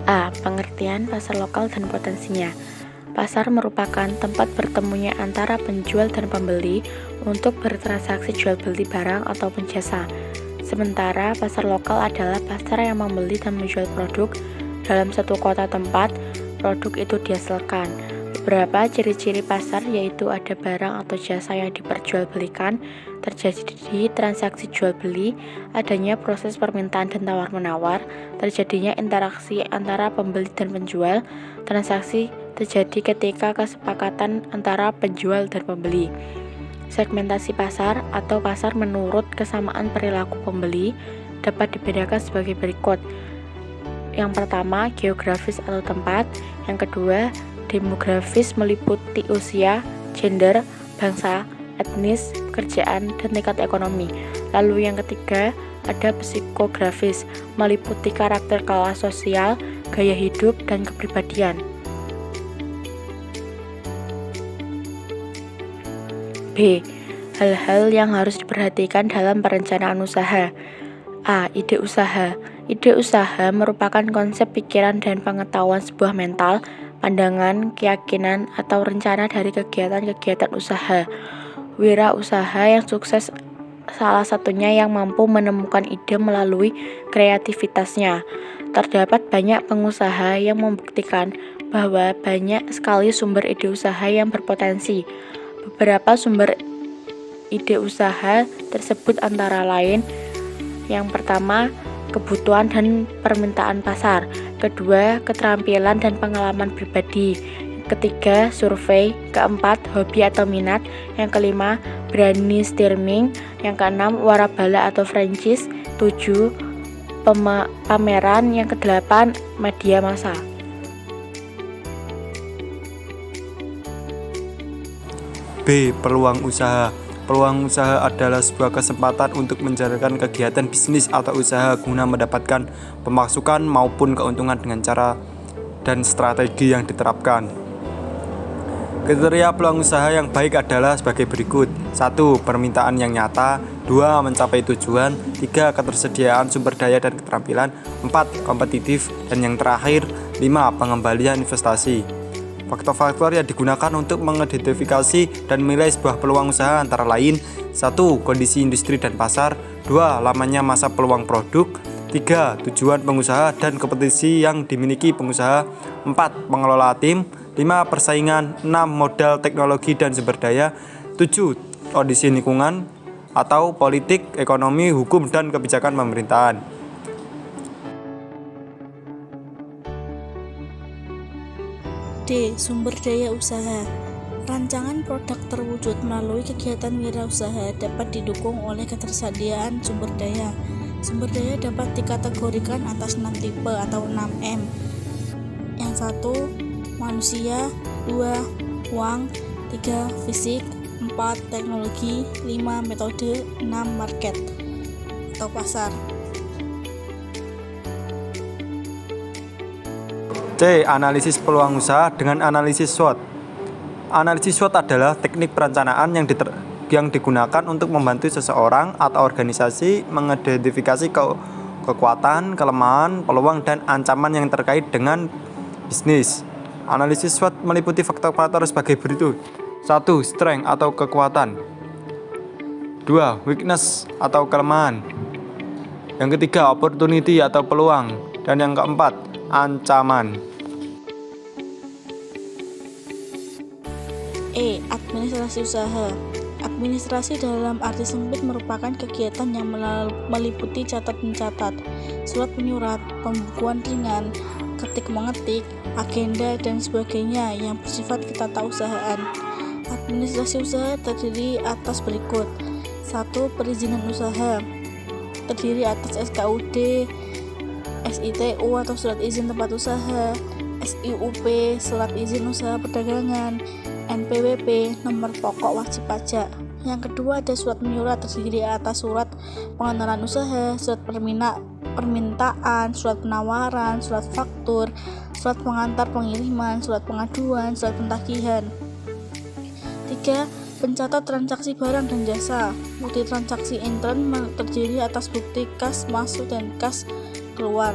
A. Pengertian pasar lokal dan potensinya. Pasar merupakan tempat bertemunya antara penjual dan pembeli untuk bertransaksi jual beli barang ataupun jasa. Sementara pasar lokal adalah pasar yang membeli dan menjual produk dalam satu kota tempat produk itu dihasilkan. Beberapa ciri-ciri pasar yaitu ada barang atau jasa yang diperjualbelikan, terjadi di transaksi jual beli, adanya proses permintaan dan tawar-menawar, terjadinya interaksi antara pembeli dan penjual, transaksi terjadi ketika kesepakatan antara penjual dan pembeli. Segmentasi pasar atau pasar menurut kesamaan perilaku pembeli dapat dibedakan sebagai berikut. Yang pertama, geografis atau tempat. Yang kedua, demografis meliputi usia, gender, bangsa, etnis, pekerjaan, dan tingkat ekonomi. Lalu yang ketiga, ada psikografis meliputi karakter kelas sosial, gaya hidup, dan kepribadian. B. Hal-hal yang harus diperhatikan dalam perencanaan usaha. A. Ide usaha. Ide usaha merupakan konsep pikiran dan pengetahuan sebuah mental, pandangan, keyakinan, atau rencana dari kegiatan-kegiatan usaha. Wirausaha yang sukses salah satunya yang mampu menemukan ide melalui kreativitasnya. Terdapat banyak pengusaha yang membuktikan bahwa banyak sekali sumber ide usaha yang berpotensi. Beberapa sumber ide usaha tersebut antara lain: yang pertama, kebutuhan dan permintaan pasar. Kedua, keterampilan dan pengalaman pribadi. Ketiga, survei. Keempat, hobi atau minat. Yang kelima, brainstorming. Yang keenam, warabala atau franchise. 7, pameran. Yang kedelapan, media massa. B. Peluang usaha. Peluang usaha adalah sebuah kesempatan untuk menjalankan kegiatan bisnis atau usaha guna mendapatkan pemasukan maupun keuntungan dengan cara dan strategi yang diterapkan. Kriteria peluang usaha yang baik adalah sebagai berikut. 1. Permintaan yang nyata. 2. Mencapai tujuan. 3. Ketersediaan sumber daya dan keterampilan. 4. Kompetitif. Dan yang terakhir, 5. Pengembalian investasi. Faktor-faktor yang digunakan untuk mengidentifikasi dan menilai sebuah peluang usaha antara lain: 1. Kondisi industri dan pasar. 2. Lamanya masa peluang produk. 3. Tujuan pengusaha dan kompetisi yang dimiliki pengusaha. 4. Pengelola tim. 5. Persaingan. 6. Modal, teknologi, dan sumber daya. 7. Kondisi lingkungan atau politik, ekonomi, hukum, dan kebijakan pemerintahan. D. Sumber daya usaha. Rancangan produk terwujud melalui kegiatan wirausaha dapat didukung oleh ketersediaan sumber daya. Sumber daya dapat dikategorikan atas 6 tipe atau 6M. Yang 1. Manusia. 2. Uang. 3. Fisik. 4. Teknologi. 5. Metode. 6. Market atau pasar. C. Analisis peluang usaha dengan analisis SWOT. Analisis SWOT adalah teknik perencanaan yang digunakan untuk membantu seseorang atau organisasi mengidentifikasi kekuatan, kelemahan, peluang, dan ancaman yang terkait dengan bisnis. Analisis SWOT meliputi faktor-faktor sebagai berikut. 1. Strength atau kekuatan. 2. Weakness atau kelemahan. Yang ketiga, opportunity atau peluang. Dan yang keempat, ancaman. E. Administrasi usaha. Administrasi dalam arti sempit merupakan kegiatan yang meliputi catat-mencatat, surat menyurat, pembukuan ringan, ketik-mengetik, agenda, dan sebagainya yang bersifat ketatausahaan. Administrasi usaha terdiri atas berikut. 1. Perizinan usaha. Terdiri atas SKUD, SITU atau surat izin tempat usaha, SIUP, surat izin usaha perdagangan, NPWP, nomor pokok wajib pajak. Yang kedua ada surat menyurat, terdiri atas surat pengenalan usaha, surat permintaan, surat penawaran, surat faktur, surat pengantar pengiriman, surat pengaduan, surat pentagihan. 3. Pencatat transaksi barang dan jasa. Bukti transaksi intern terdiri atas bukti kas masuk dan kas keluar.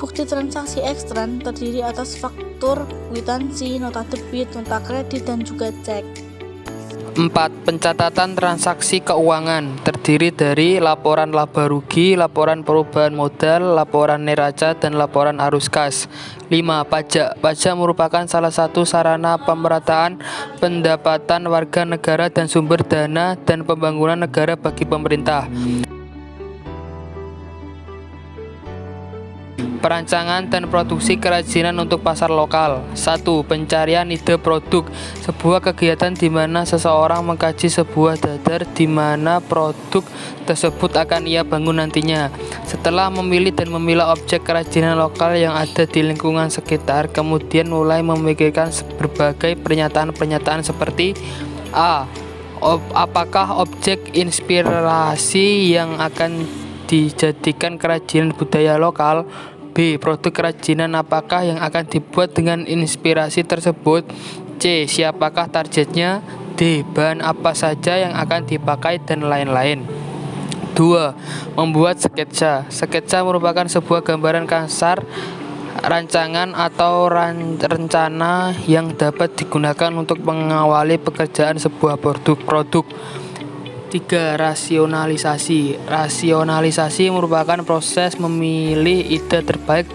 Bukti transaksi ekstern terdiri atas faktur, kwitansi, nota debit, nota kredit, dan juga cek. 4. Pencatatan transaksi keuangan terdiri dari laporan laba rugi, laporan perubahan modal, laporan neraca, dan laporan arus kas. 5. Pajak. Pajak merupakan salah satu sarana pemerataan pendapatan warga negara dan sumber dana dan pembangunan negara bagi pemerintah. Perancangan dan produksi kerajinan untuk pasar lokal. 1. Pencarian ide produk. Sebuah kegiatan di mana seseorang mengkaji sebuah dadar di mana produk tersebut akan ia bangun nantinya. Setelah memilih dan memilah objek kerajinan lokal yang ada di lingkungan sekitar, kemudian mulai memikirkan berbagai pernyataan-pernyataan seperti A. Apakah objek inspirasi yang akan dijadikan kerajinan budaya lokal? B. Produk kerajinan apakah yang akan dibuat dengan inspirasi tersebut? C. Siapakah targetnya? D. Bahan apa saja yang akan dipakai dan lain-lain. 2. Membuat sketsa. Sketsa merupakan sebuah gambaran kasar rancangan atau rencana yang dapat digunakan untuk mengawali pekerjaan sebuah produk. 3. Rasionalisasi. Rasionalisasi merupakan proses memilih ide terbaik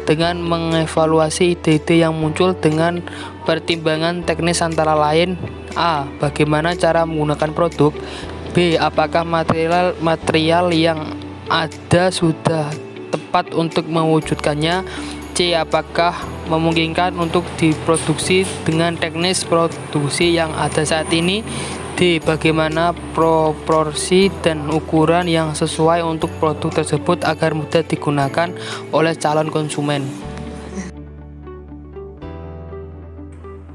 dengan mengevaluasi ide-ide yang muncul dengan pertimbangan teknis antara lain A. Bagaimana cara menggunakan produk. B. Apakah material yang ada sudah tepat untuk mewujudkannya. C. Apakah memungkinkan untuk diproduksi dengan teknis produksi yang ada saat ini. D. Bagaimana proporsi dan ukuran yang sesuai untuk produk tersebut agar mudah digunakan oleh calon konsumen.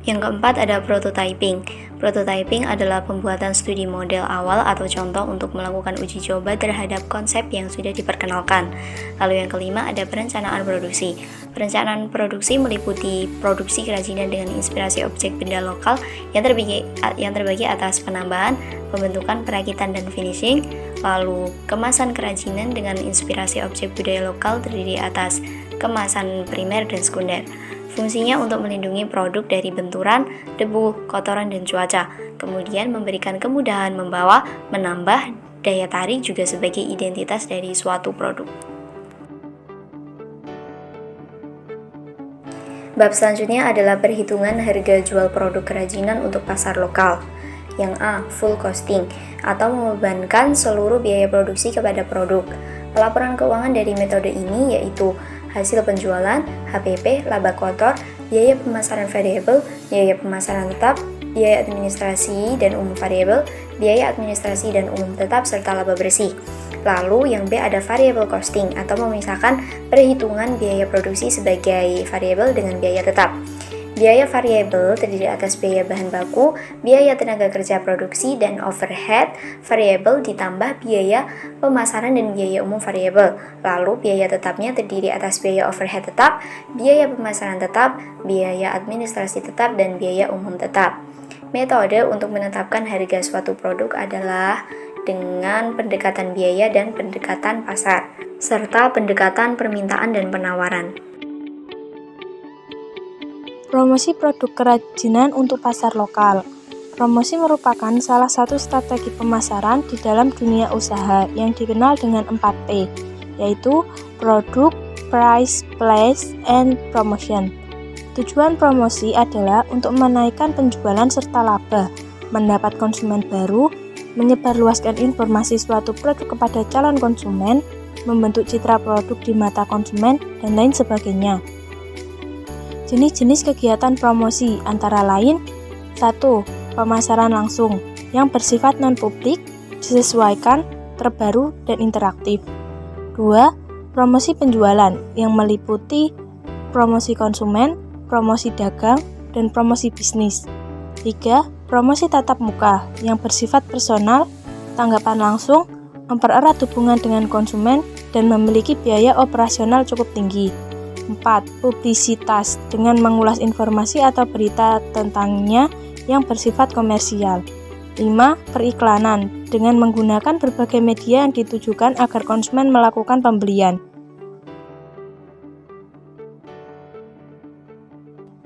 Yang keempat ada prototyping. Prototyping adalah pembuatan studi model awal atau contoh untuk melakukan uji coba terhadap konsep yang sudah diperkenalkan. Lalu yang kelima ada perencanaan produksi. Perencanaan produksi meliputi produksi kerajinan dengan inspirasi objek benda lokal yang terbagi atas penambahan, pembentukan, perakitan, dan finishing. Lalu kemasan kerajinan dengan inspirasi objek budaya lokal terdiri atas kemasan primer dan sekunder. Fungsinya untuk melindungi produk dari benturan, debu, kotoran, dan cuaca. Kemudian memberikan kemudahan membawa, menambah daya tarik juga sebagai identitas dari suatu produk. Bab selanjutnya adalah perhitungan harga jual produk kerajinan untuk pasar lokal. Yang A. Full costing atau membebankan seluruh biaya produksi kepada produk. Pelaporan keuangan dari metode ini yaitu hasil penjualan, HPP, laba kotor, biaya pemasaran variabel, biaya pemasaran tetap, biaya administrasi dan umum variabel, biaya administrasi dan umum tetap, serta laba bersih. Lalu yang B ada variable costing atau memisahkan perhitungan biaya produksi sebagai variabel dengan biaya tetap. Biaya variabel terdiri atas biaya bahan baku, biaya tenaga kerja produksi, dan overhead variabel ditambah biaya pemasaran dan biaya umum variabel. Lalu biaya tetapnya terdiri atas biaya overhead tetap, biaya pemasaran tetap, biaya administrasi tetap, dan biaya umum tetap. Metode untuk menetapkan harga suatu produk adalah dengan pendekatan biaya dan pendekatan pasar, serta pendekatan permintaan dan penawaran. Promosi produk kerajinan untuk pasar lokal. Promosi merupakan salah satu strategi pemasaran di dalam dunia usaha yang dikenal dengan 4P, yaitu produk, price, place, and promotion. Tujuan promosi adalah untuk menaikkan penjualan serta laba, mendapat konsumen baru, menyebarluaskan informasi suatu produk kepada calon konsumen, membentuk citra produk di mata konsumen, dan lain sebagainya. Jenis-jenis kegiatan promosi antara lain 1. Pemasaran langsung yang bersifat non-publik, disesuaikan, terbaru, dan interaktif. 2. Promosi penjualan yang meliputi promosi konsumen, promosi dagang, dan promosi bisnis. 3. Promosi tatap muka yang bersifat personal, tanggapan langsung, mempererat hubungan dengan konsumen, dan memiliki biaya operasional cukup tinggi. 4. Publisitas dengan mengulas informasi atau berita tentangnya yang bersifat komersial. 5. Periklanan dengan menggunakan berbagai media yang ditujukan agar konsumen melakukan pembelian.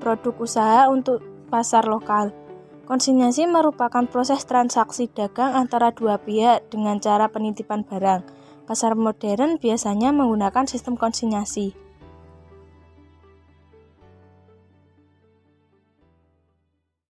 produk usaha untuk pasar lokal. Konsinyasi merupakan proses transaksi dagang antara dua pihak dengan cara penitipan barang. Pasar modern biasanya menggunakan sistem konsinyasi.